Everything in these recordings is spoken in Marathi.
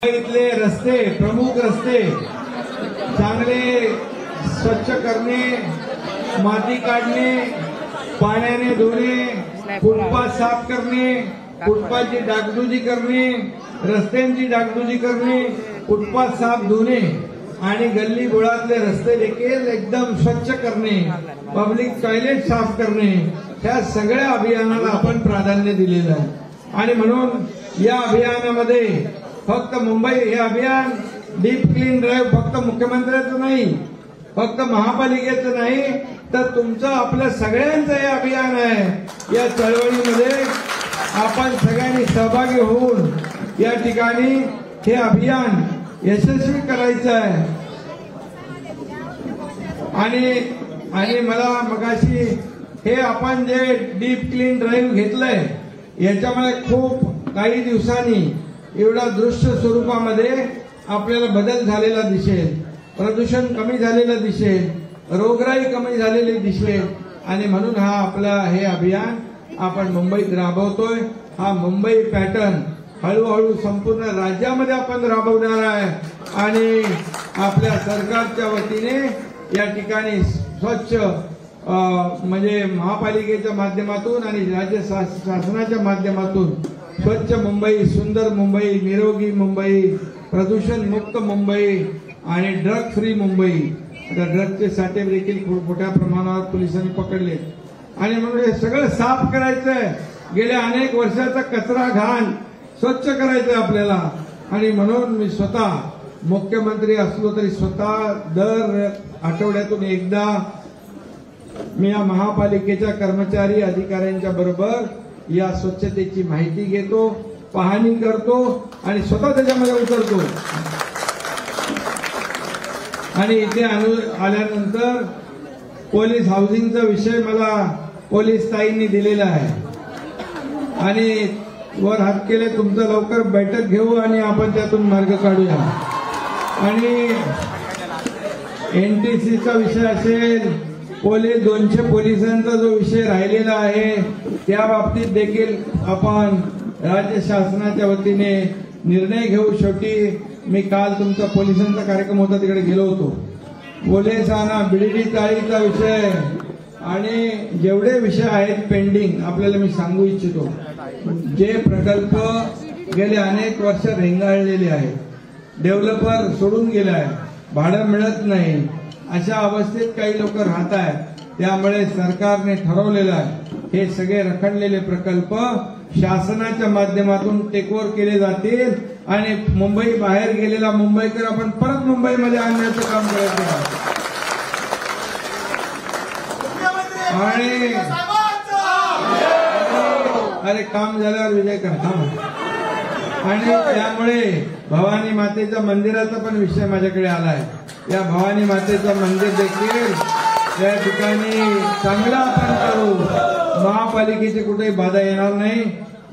इथले रस्ते, प्रमुख रस्ते चांगले स्वच्छ करणे, माती काढणे, पाण्याने धुणे, फुटपाथ साफ करणे, फुटपाथची डागडुजी करणे, रस्त्यांची डागडुजी करणे, फुटपाथ साफ धुणे आणि गल्ली बोळातले रस्ते देखील एकदम स्वच्छ करणे, पब्लिक टॉयलेट साफ करणे, ह्या सगळ्या अभियानाला आपण प्राधान्य दिलेलं आहे। आणि म्हणून या अभियानामध्ये फक्त मुंबई हे अभियान डीप क्लीन ड्राईव्ह फक्त मुख्यमंत्र्याचं नाही, फक्त महापालिकेचं नाही, तर तुमचं आपलं सगळ्यांचं हे अभियान आहे। या चळवळीमध्ये आपण सगळ्यांनी सहभागी होऊन या ठिकाणी हे अभियान यशस्वी करायचं आहे। आणि मला मगाशी हे आपण जे डीप क्लीन ड्राईव्ह घेतलंय याच्यामुळे खूप काही दिवसांनी एवढा दृश्य स्वरूपामध्ये आपल्याला बदल झालेला दिसेल, प्रदूषण कमी झालेलं दिसेल, रोगराई कमी झालेली दिसेल। आणि म्हणून हा आपला हे अभियान आपण मुंबईत राबवतोय। हा मुंबई पॅटर्न हळूहळू संपूर्ण राज्यामध्ये आपण राबवणार आहे आणि आपल्या सरकारच्या वतीने या ठिकाणी स्वच्छ म्हणजे महापालिकेच्या माध्यमातून आणि राज्य शासनाच्या माध्यमातून स्वच्छ मुंबई, सुंदर मुंबई, निरोगी मुंबई, प्रदूषण मुक्त मुंबई आणि ड्रग फ्री मुंबई। आता ड्रगचे साठे देखील खूप मोठ्या प्रमाणावर पोलिसांनी पकडले आणि म्हणून हे सगळं साफ करायचंय। गेल्या अनेक वर्षाचा कचरा घाण स्वच्छ करायचंय आपल्याला। आणि म्हणून मी स्वतः मुख्यमंत्री असलो तरी स्वतः दर आठवड्यातून एकदा मी या महापालिकेच्या कर्मचारी अधिकाऱ्यांच्या बरोबर या स्वच्छतेची माहिती घेतो, पाहणी करतो आणि स्वतः त्याच्यामध्ये उतरतो। आणि इथे आल्यानंतर पोलीस हाऊसिंगचा विषय मला पोलीस ताईंनी दिलेला आहे आणि वर हात केले, तुमचं लवकर बैठक घेऊ आणि आपण त्यातून मार्ग काढूया। आणि एनटीसीचा विषय असेल, 200 पोलिसांचा जो विषय राहिलेला आहे त्या बाबतीत देखील आपण राज्य शासनाच्या वतीने निर्णय घेऊ। शेवटी मी काल तुमचा पोलिसांचा कार्यक्रम होता तिकडे गेलो होतो। पोलिसांना बीडीडी चाळीचा विषय आणि जेवढे विषय आहेत पेंडिंग आपल्याला मी सांगू इच्छितो। जे प्रकल्प गेले अनेक वर्ष रेंगाळलेले आहेत, डेव्हलपर सोडून गेले आहे, भाडं मिळत नाही, अशा अवस्थेत काही लोक राहत आहेत। त्यामुळे सरकारने ठरवलेलं आहे हे सगळे रखडलेले प्रकल्प शासनाच्या माध्यमातून टेकओव्हर केले जातील आणि मुंबई बाहेर गेलेला मुंबईकर आपण परत मुंबईमध्ये आणण्याचं काम करायचं आहे। आणि अरे काम झाल्यावर विजय करता। आणि त्यामुळे भवानी मातेच्या मंदिराचा पण विषय माझ्याकडे आलाय। या भवानी मातेचं मंदिर देखील या ठिकाणी चांगला आपण करू, महापालिकेची कुठेही बाधा येणार नाही।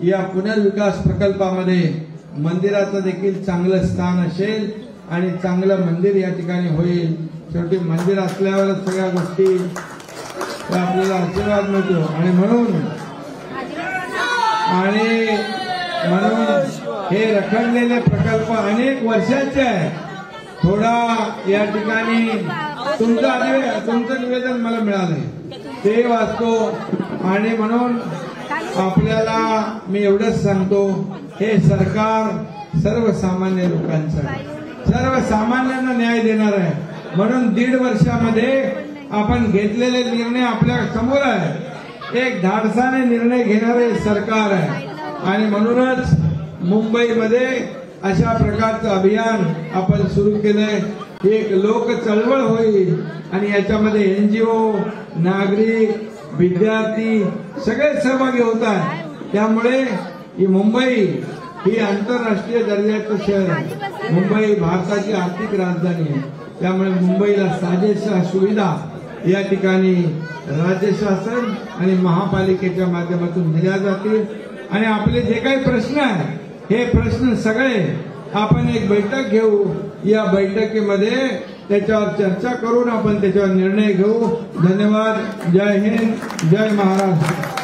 या पुनर्विकास प्रकल्पामध्ये मंदिराचं देखील चांगलं स्थान असेल आणि चांगलं मंदिर या ठिकाणी होईल। शेवटी मंदिर असल्यावरच सगळ्या गोष्टी आपल्याला आशीर्वाद मिळतो। आणि म्हणून हे रखडलेले प्रकल्प अनेक वर्षाचे आहे। थोडा या ठिकाणी तुमचं निवेदन मला मिळालंय ते वाचतो आणि म्हणून आपल्याला मी एवढंच सांगतो, हे सरकार सर्वसामान्य लोकांचं आहे, सर्वसामान्यांना न्याय देणार आहे। म्हणून 1.5 वर्षामध्ये आपण घेतलेले निर्णय आपल्या समोर आहे। एक धाडसाने निर्णय घेणारे सरकार आहे आणि म्हणूनच मुंबईमध्ये अशा प्रकारचं अभियान आपण सुरू केलंय। एक लोक चळवळ होईल आणि याच्यामध्ये एनजीओ, नागरिक, विद्यार्थी सगळे सहभागी होत आहेत। त्यामुळे ही मुंबई ही आंतरराष्ट्रीय दर्जाचं शहर आहे। मुंबई भारताची आर्थिक राजधानी आहे। त्यामुळे मुंबईला साजेशा सुविधा या ठिकाणी राज्य शासन आणि महापालिकेच्या माध्यमातून दिल्या जातील। आणि आपले जे काही प्रश्न आहेत हे प्रश्न सगळे आपण एक बैठक घेऊ, या बैठकीमध्ये त्याच्यावर चर्चा करून आपण त्याच्यावर निर्णय घेऊ। धन्यवाद। जय हिंद, जय महाराष्ट्र।